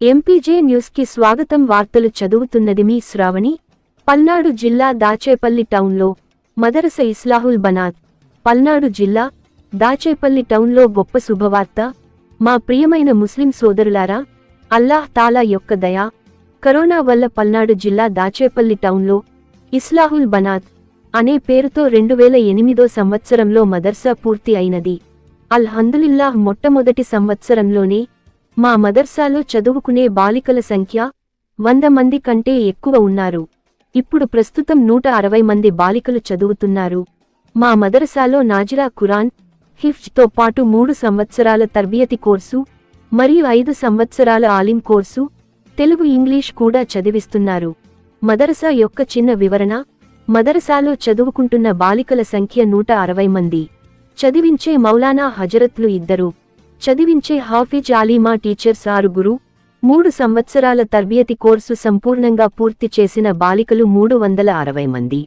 MPJ news కి స్వాగతం. వార్తలు చదువుతున్నది మీ శ్రావణి. పల్నాడు జిల్లా దాచేపల్లి టౌన్లో మదరస ఇస్లాహుల్ బనాత్. పల్నాడు జిల్లా దాచేపల్లి టౌన్లో గొప్ప శుభవార్త. మా ప్రియమైన ముస్లిం సోదరులారా, అల్లాహ్ తాలా యొక్క దయా కరోనా వల్ల పల్నాడు జిల్లా దాచేపల్లి టౌన్లో ఇస్లాహుల్ బనాత్ అనే పేరుతో 2008 సంవత్సరంలో మదర్సా పూర్తి అయినది. అల్హందులిల్లాహ్. మొట్టమొదటి సంవత్సరంలోనే మా మదర్సాలో చదువుకునే బాలికల సంఖ్య 100 మంది కంటే ఎక్కువ ఉన్నారు. ఇప్పుడు ప్రస్తుతం 160 మంది బాలికలు చదువుతున్నారు. మా మదరసాలో నాజిరా ఖురాన్, హిఫ్జ్తో పాటు 3 సంవత్సరాల తర్బియతి కోర్సు మరియు 5 సంవత్సరాల ఆలిం కోర్సు, తెలుగు ఇంగ్లీష్ కూడా చదివిస్తున్నారు. మదరసా యొక్క చిన్న వివరణ. మదరసాలో చదువుకుంటున్న బాలికల సంఖ్య 160 మంది. చదివించే మౌలానా హజరత్లు 2, చదివించే హాఫిజ్ ఆలీమా టీచర్స్ 6. 3 సంవత్సరాల తర్బియతి కోర్సు సంపూర్ణంగా పూర్తి చేసిన బాలికలు 360 మంది.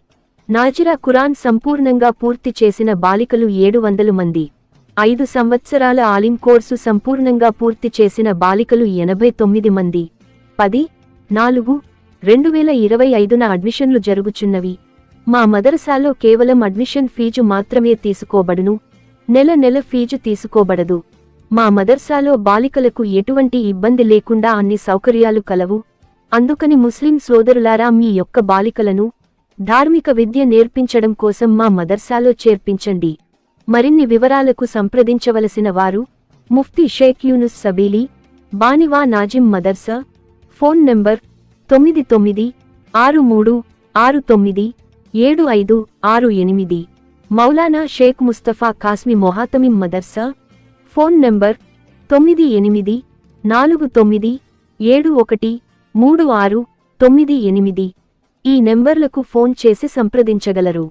నాజిరా ఖురాన్ సంపూర్ణంగా పూర్తి చేసిన బాలికలు 700 మంది. 5 సంవత్సరాల ఆలిం కోర్సు సంపూర్ణంగా పూర్తి చేసిన బాలికలు 89 మంది. 10/4/2025న అడ్మిషన్లు జరుగుచున్నవి. మా మదరసాలో కేవలం అడ్మిషన్ ఫీజు మాత్రమే తీసుకోబడును. నెల ఫీజు తీసుకోబడదు. మా మదర్సాలో బాలికలకు ఎటువంటి ఇబ్బంది లేకుండా అన్ని సౌకర్యాలు కలవు. అందుకని ముస్లిం సోదరులారా, మీ యొక్క బాలికలను ధార్మిక విద్య నేర్పించడం కోసం మా మదర్సాలో చేర్పించండి. మరిన్ని వివరాలకు సంప్రదించవలసిన వారు ముఫ్తీ షేక్ యూనుస్ సబీలి, బానివా నాజిం మదర్సా. Phone number 9963697568. మౌలానా షేక్ ముస్తఫా కాస్మి మొహాతమిం మదర్సా. Phone number 9849713698. ఈ నెంబర్లకు ఫోన్ చేసి సంప్రదించగలరు.